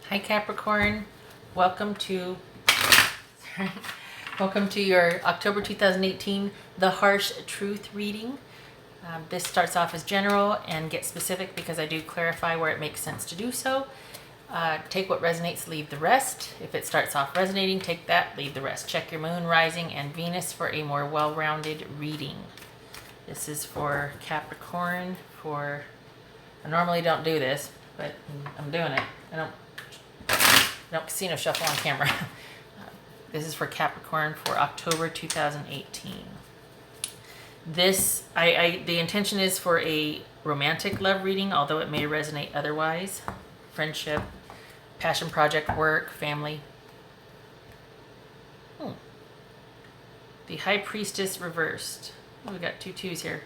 Hi Capricorn, welcome to welcome to your October 2018 The Harsh Truth reading. This starts off as general and gets specific because I do clarify where it makes sense to do so. Take what resonates, leave the rest. If it starts off resonating, take that, leave the rest. Check your moon, rising, and Venus for a more well-rounded reading. This is for Capricorn. I normally don't do this, but I'm doing it. I don't casino shuffle on camera. This is for Capricorn for October 2018. The intention is for a romantic love reading, although it may resonate otherwise. Friendship, passion project, work, family. The High Priestess reversed. Oh, we got two twos here.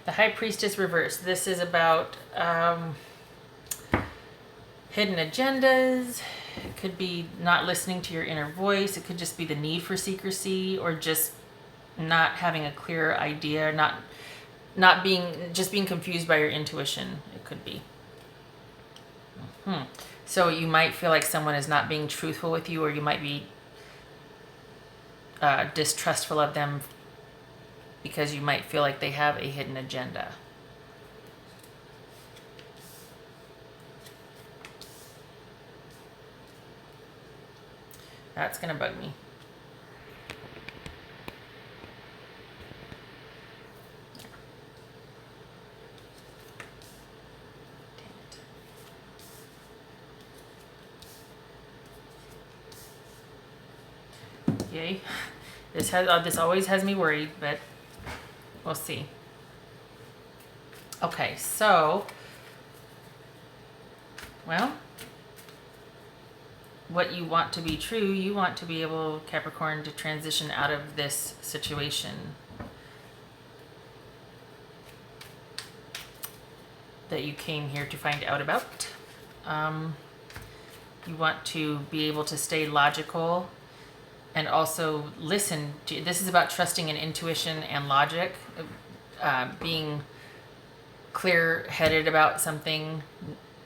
The High Priestess reversed. This is about hidden agendas. It could be not listening to your inner voice. It could just be the need for secrecy, or just not having a clear idea, not being confused by your intuition. It could be. So you might feel like someone is not being truthful with you, or you might be distrustful of them because you might feel like they have a hidden agenda. That's gonna bug me. Yay. This always has me worried, but we'll see. Okay, so, well, what you want to be true, you want to be able, Capricorn, to transition out of this situation. That you came here to find out about. You want to be able to stay logical and also listen to, this is about trusting in intuition and logic, being clear-headed about something,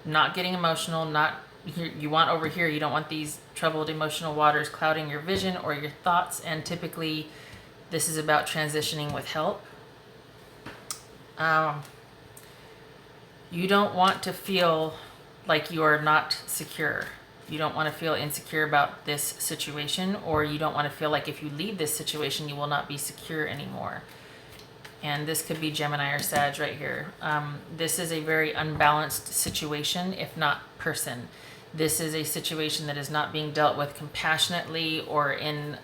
not getting emotional, you want over here, you don't want these troubled emotional waters clouding your vision or your thoughts, and typically this is about transitioning with help. You don't want to feel like you are not secure. You don't want to feel insecure about this situation, or you don't want to feel like if you leave this situation, you will not be secure anymore. And this could be Gemini or Sag right here. This is a very unbalanced situation, if not person. This is a situation that is not being dealt with compassionately or in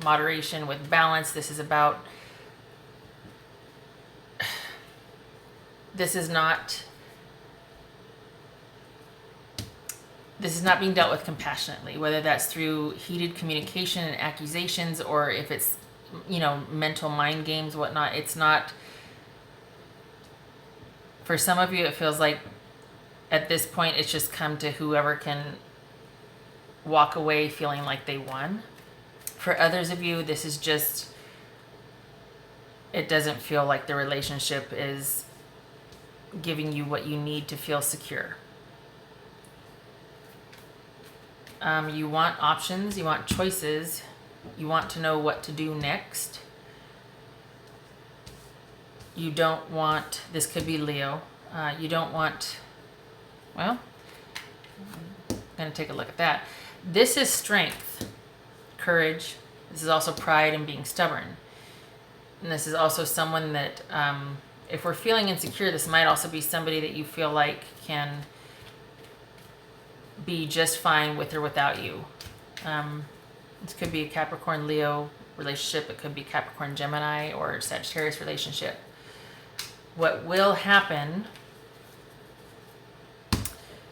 moderation with balance. This is not being dealt with compassionately, whether that's through heated communication and accusations, or if it's, mental mind games, whatnot. It's not, for some of you, it feels like at this point, it's just come to whoever can walk away feeling like they won. For others of you, this is just, it doesn't feel like the relationship is giving you what you need to feel secure. You want options, you want choices, you want to know what to do next. You don't want, this could be Leo, you don't want, well, I'm going to take a look at that. This is strength, courage. This is also pride and being stubborn. And this is also someone that, if we're feeling insecure, this might also be somebody that you feel like can be just fine with or without you. This could be a Capricorn Leo relationship. It could be Capricorn Gemini or Sagittarius relationship. What will happen,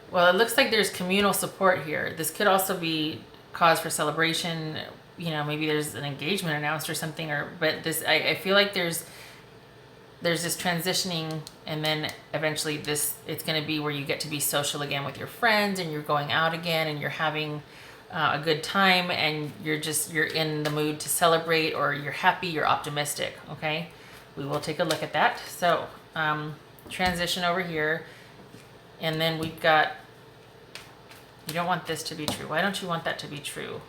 well, it looks like there's communal support here. This could also be cause for celebration. Maybe there's an engagement announced or something, but this, I feel like there's this transitioning, and then eventually it's going to be where you get to be social again with your friends, and you're going out again, and you're having a good time, and you're in the mood to celebrate, or you're happy, you're optimistic. Okay, we will take a look at that. So transition over here, and then we've got You don't want this to be true. Why don't you want that to be true?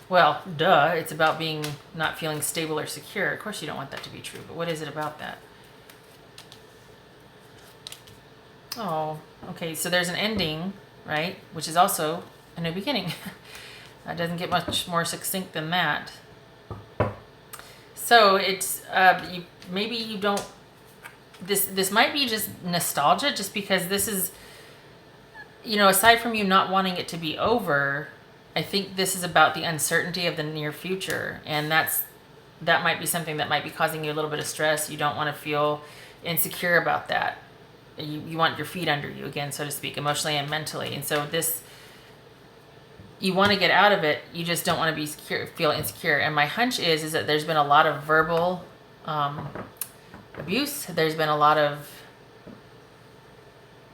Well, duh, it's about being not feeling stable or secure. Of course you don't want that to be true, but what is it about that? Oh, okay, so there's an ending, right? Which is also a new beginning. That doesn't get much more succinct than that. So it's, maybe you don't, this might be just nostalgia, just because this is, aside from you not wanting it to be over, I think this is about the uncertainty of the near future. And that might be something that might be causing you a little bit of stress. You don't want to feel insecure about that. You want your feet under you again, so to speak, emotionally and mentally. And so you want to get out of it. You just don't want to feel insecure. And my hunch is that there's been a lot of verbal abuse. There's been a lot of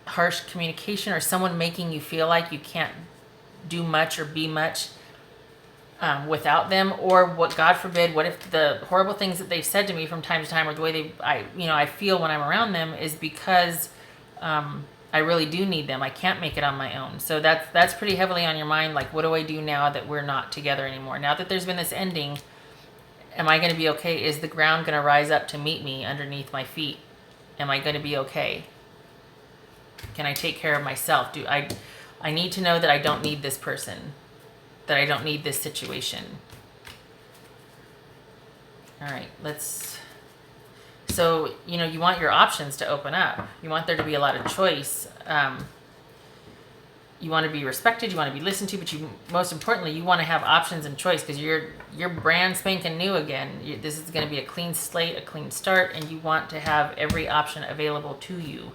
harsh communication, or someone making you feel like you can't do much or be much without them. Or what, God forbid, what if the horrible things that they've said to me from time to time, or the way I feel when I'm around them, is because I really do need them. I can't make it on my own. So that's pretty heavily on your mind. Like, what do I do now that we're not together anymore? Now that there's been this ending, am I going to be okay? Is the ground going to rise up to meet me underneath my feet? Am I going to be okay? Can I take care of myself? I need to know that I don't need this person, that I don't need this situation. All right, so, you want your options to open up. You want there to be a lot of choice. You want to be respected. You want to be listened to. But most importantly, you want to have options and choice, because you're brand spanking new again. This is going to be a clean slate, a clean start, and you want to have every option available to you.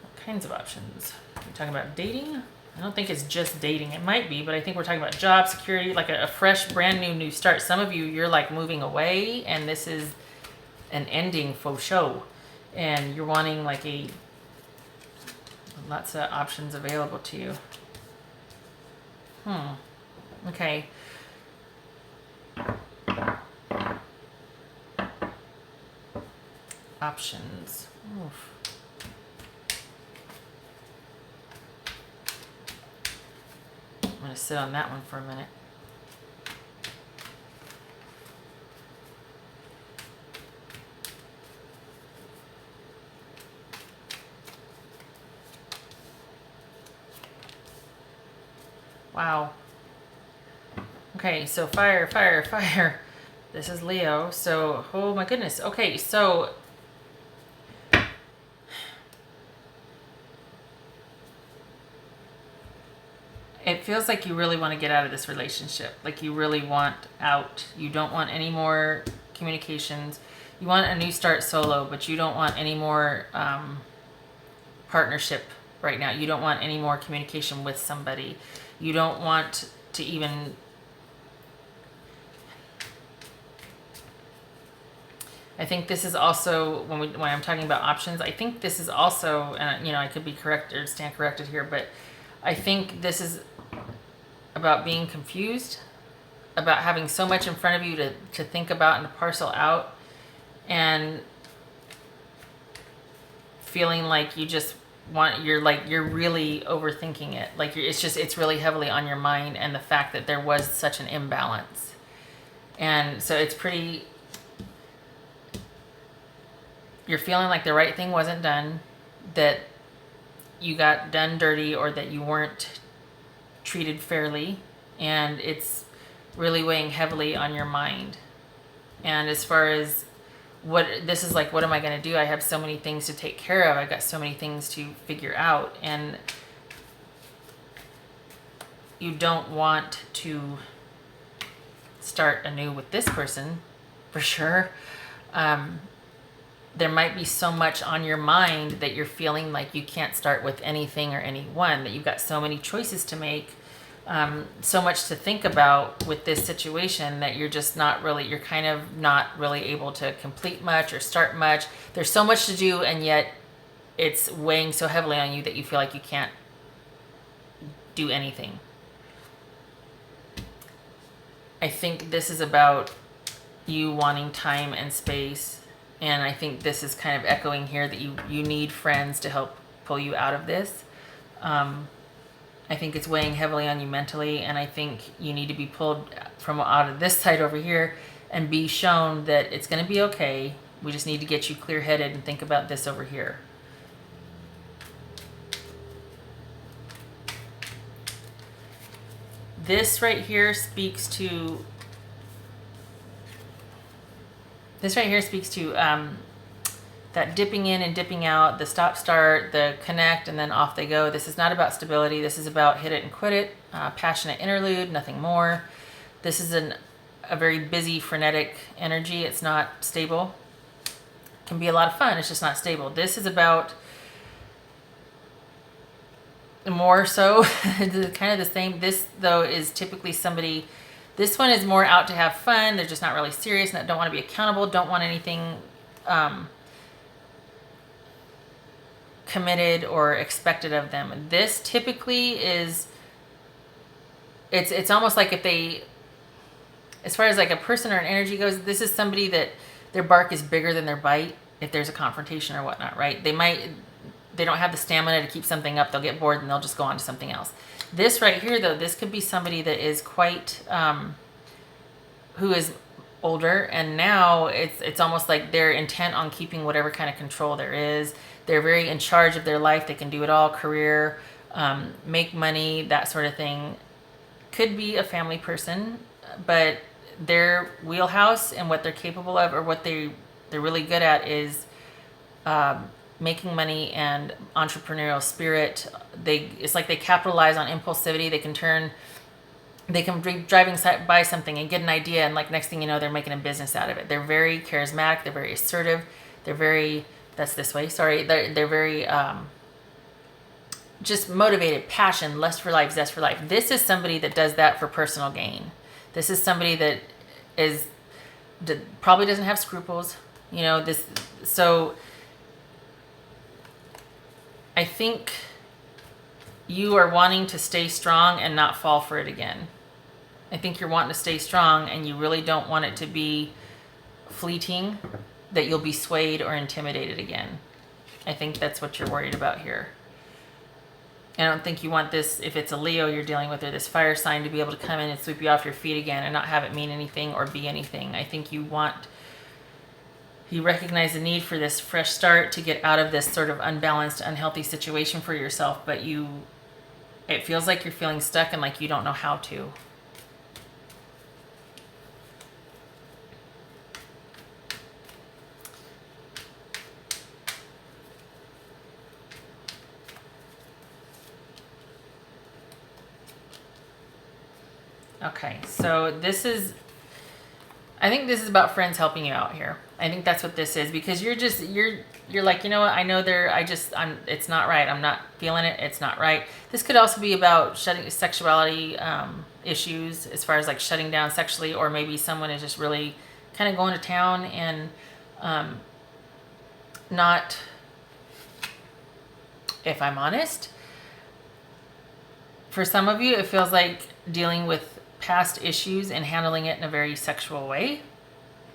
What kinds of options? We're talking about dating? I don't think it's just dating. It might be, but I think we're talking about job security, like a fresh, brand new start. Some of you're like moving away, and this is an ending faux show, and you're wanting like lots of options available to you. Okay. Options. Oof. I'm going to sit on that one for a minute. Wow. Okay, so fire, fire, fire. This is Leo. So, oh my goodness. Okay, so it feels like you really want to get out of this relationship. Like you really want out. You don't want any more communications. You want a new start solo, but you don't want any more partnership right now. You don't want any more communication with somebody. You don't want to even... I think this is also, when I'm talking about options, I think this is also, and I could be correct or stand corrected here, but I think this is about being confused, about having so much in front of you to think about and to parcel out, and feeling like you just you're really overthinking it. Like it's really heavily on your mind, and the fact that there was such an imbalance. And so it's pretty, you're feeling like the right thing wasn't done, that you got done dirty, or that you weren't treated fairly, and it's really weighing heavily on your mind. And as far as what am I going to do? I have so many things to take care of. I got so many things to figure out, and you don't want to start anew with this person, for sure. There might be so much on your mind that you're feeling like you can't start with anything or anyone, that you've got so many choices to make, so much to think about with this situation, that you're kind of not really able to complete much or start much. There's so much to do, and yet it's weighing so heavily on you that you feel like you can't do anything. I think this is about you wanting time and space. And I think this is kind of echoing here that you need friends to help pull you out of this. I think it's weighing heavily on you mentally, and I think you need to be pulled from out of this side over here and be shown that it's going to be okay. We just need to get you clear-headed and think about this over here. This right here speaks to that dipping in and dipping out, the stop start, the connect, and then off they go. This is not about stability. This is about hit it and quit it, passionate interlude, nothing more. This is a very busy, frenetic energy. It's not stable. It can be a lot of fun. It's just not stable. This is about more so kind of the same. This, though, is typically somebody, this one is more out to have fun. They're just not really serious, and don't want to be accountable, don't want anything committed or expected of them. This typically is, it's almost like if they, as far as like a person or an energy goes, this is somebody that their bark is bigger than their bite if there's a confrontation or whatnot, right? They don't have the stamina to keep something up. They'll get bored and they'll just go on to something else. This right here, though, this could be somebody that is quite, who is older, and now it's almost like they're intent on keeping whatever kind of control there is. They're very in charge of their life. They can do it all, career, make money, that sort of thing. Could be a family person, but their wheelhouse and what they're capable of, or what they're really good at, is making money and entrepreneurial spirit. It's like they capitalize on impulsivity. They can be driving by something and get an idea, and like next thing you know, they're making a business out of it. They're very charismatic. They're very assertive. They're very, that's this way, sorry. They're very just motivated, passion, lust for life, zest for life. This is somebody that does that for personal gain. This is somebody that probably doesn't have scruples, so I think you are wanting to stay strong and not fall for it again. I think you're wanting to stay strong, and you really don't want it to be fleeting, that you'll be swayed or intimidated again. I think that's what you're worried about here. I don't think you want this, if it's a Leo you're dealing with, or this fire sign, to be able to come in and sweep you off your feet again and not have it mean anything or be anything. I think you recognize the need for this fresh start to get out of this sort of unbalanced, unhealthy situation for yourself, but it feels like you're feeling stuck and like you don't know how to. Okay, so I think this is about friends helping you out here. I think that's what this is, because you're like, you know what, I know it's not right. I'm not feeling it. It's not right. This could also be about sexuality issues, as far as like shutting down sexually, or maybe someone is just really kind of going to town and not, if I'm honest, for some of you, it feels like dealing with past issues and handling it in a very sexual way.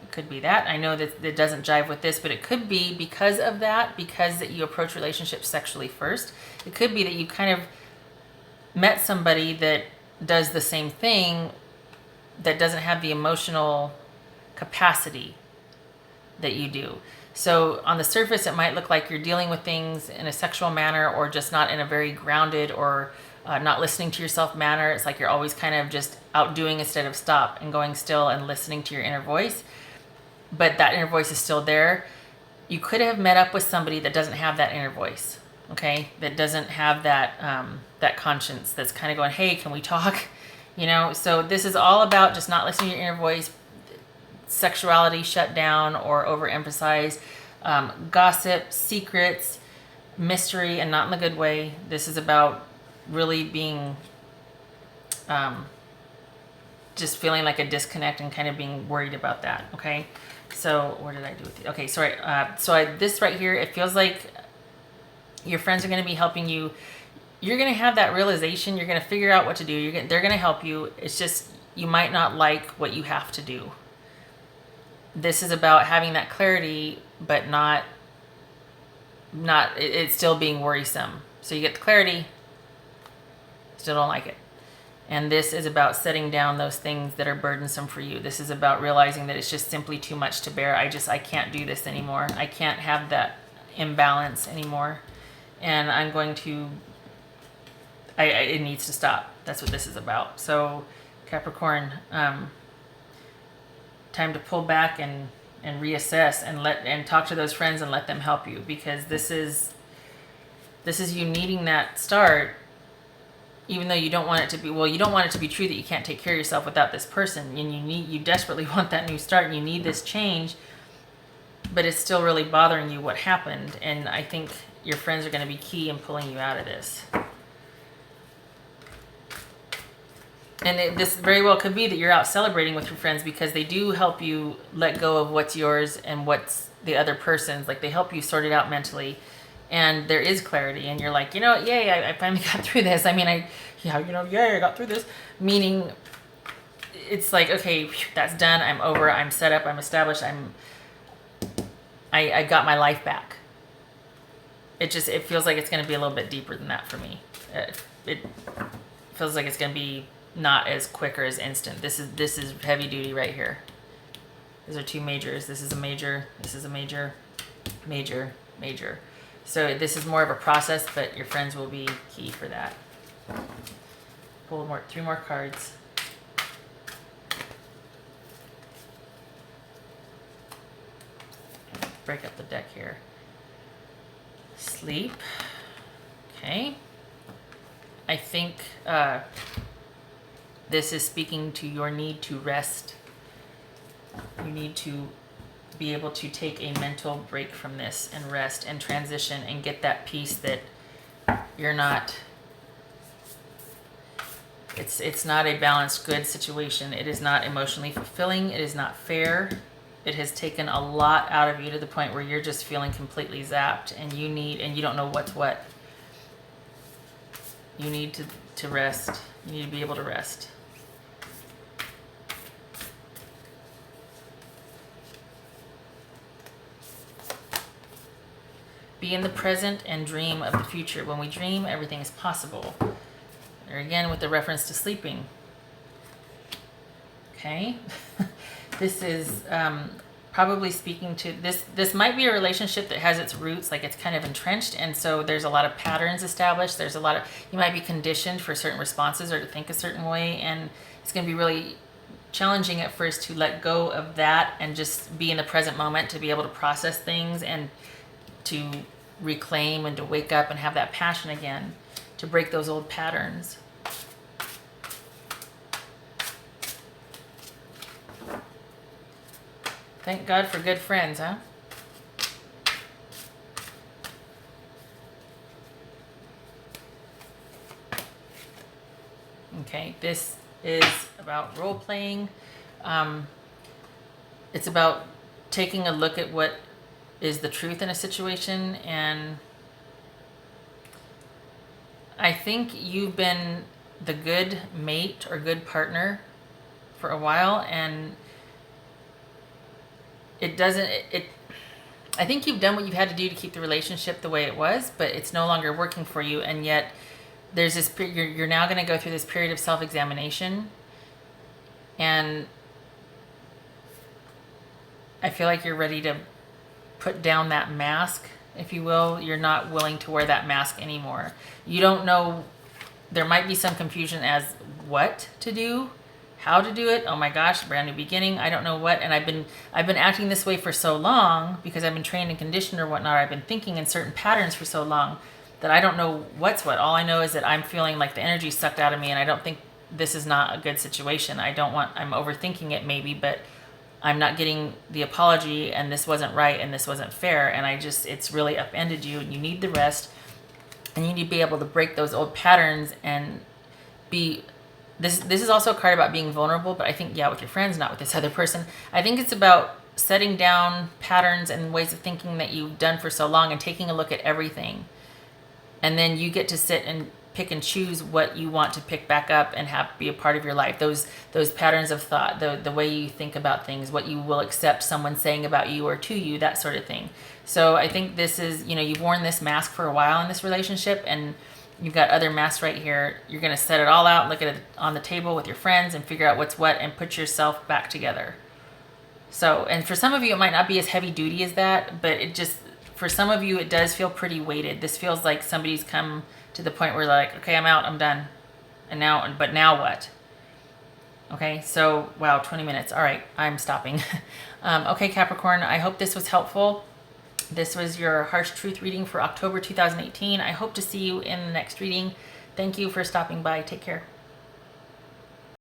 It could be that. I know that it doesn't jive with this, but it could be because of that, because that you approach relationships sexually first. It could be that you kind of met somebody that does the same thing, that doesn't have the emotional capacity that you do. So on the surface, it might look like you're dealing with things in a sexual manner, or just not in a very grounded or not listening to yourself manner. It's like you're always kind of just outdoing instead of stop and going still and listening to your inner voice. But that inner voice is still there. You could have met up with somebody that doesn't have that inner voice, okay? That doesn't have that conscience that's kind of going, hey, can we talk? So this is all about just not listening to your inner voice, sexuality shut down or overemphasized, gossip, secrets, mystery, and not in the good way. This is about really being just feeling like a disconnect and kind of being worried about that. Okay, so what did I do with it? Okay, sorry. This right here, it feels like your friends are going to be helping you. You're going to have that realization. You're going to figure out what to do. They're going to help you. It's just you might not like what you have to do. This is about having that clarity, but not it's still being worrisome. So you get the clarity, Still don't like it. And this is about setting down those things that are burdensome for you. This is about realizing that it's just simply too much to bear. I can't do this anymore. I can't have that imbalance anymore. And I'm going to, it needs to stop. That's what this is about. So Capricorn, time to pull back and reassess and talk to those friends and let them help you, because this is you needing that start, even though you don't want it to be, you don't want it to be true that you can't take care of yourself without this person, and you desperately want that new start and you need this change, but it's still really bothering you what happened. And I think your friends are going to be key in pulling you out of this. And this very well could be that you're out celebrating with your friends because they do help you let go of what's yours and what's the other person's. Like, they help you sort it out mentally, and there is clarity, and you're like, yay, I finally got through this. I mean, yay, I got through this. Meaning, it's like, okay, that's done. I'm over. I'm set up. I'm established. I got my life back. It feels like it's going to be a little bit deeper than that for me. It feels like it's going to be not as quick or as instant. This is heavy duty right here. These are two majors. This is a major. This is a major, major, major. So this is more of a process, but your friends will be key for that. Pull three more cards. Break up the deck here. Sleep. Okay. I think this is speaking to your need to rest. You need to be able to take a mental break from this and rest and transition and get that peace that you're not, it's not a balanced, good situation. It is not emotionally fulfilling. It is not fair. It has taken a lot out of you to the point where you're just feeling completely zapped, and you don't know what's what. You need to rest. You need to be able to rest. Be in the present and dream of the future. When we dream, everything is possible. There again with the reference to sleeping. Okay. This is probably speaking to this might be a relationship that has its roots, like it's kind of entrenched, and so there's a lot of patterns established. There's a lot of, you might be conditioned for certain responses or to think a certain way, and it's going to be really challenging at first to let go of that and just be in the present moment, to be able to process things and to reclaim and to wake up and have that passion again, to break those old patterns. Thank God for good friends, huh? Okay, this is about role playing. It's about taking a look at what is the truth in a situation, and I think you've been the good mate or good partner for a while, and I think you've done what you've had to do to keep the relationship the way it was, but it's no longer working for you, and yet there's this, you're now going to go through this period of self-examination, and I feel like you're ready to put down that mask, if you will. You're not willing to wear that mask anymore. You don't know, there might be some confusion as what to do, how to do it. Oh my gosh, brand new beginning. I don't know what. And I've been acting this way for so long because I've been trained and conditioned or whatnot. I've been thinking in certain patterns for so long that I don't know what's what. All I know is that I'm feeling like the energy sucked out of me, and I don't think this is not a good situation. I'm overthinking it maybe, but I'm not getting the apology, and this wasn't right, and this wasn't fair, and it's really upended you, and you need the rest, and you need to be able to break those old patterns and be, this is also a card about being vulnerable, but I think, with your friends, not with this other person. I think it's about setting down patterns and ways of thinking that you've done for so long and taking a look at everything, and then you get to sit and pick and choose what you want to pick back up and have be a part of your life. Those patterns of thought, the way you think about things, what you will accept someone saying about you or to you, that sort of thing. So I think this is, you've worn this mask for a while in this relationship, and You've got other mass right here. You're going to set it all out, look at it on the table with your friends and figure out what's what and put yourself back together. So, and for some of you, it might not be as heavy duty as that, but it just, for some of you, it does feel pretty weighted. This feels like somebody's come to the point where like, okay, I'm out, I'm done. And now, but now what? Okay, so, wow, 20 minutes. All right, I'm stopping. Okay, Capricorn, I hope this was helpful. This was your Harsh Truth reading for October 2018. I hope to see you in the next reading. Thank you for stopping by. Take care.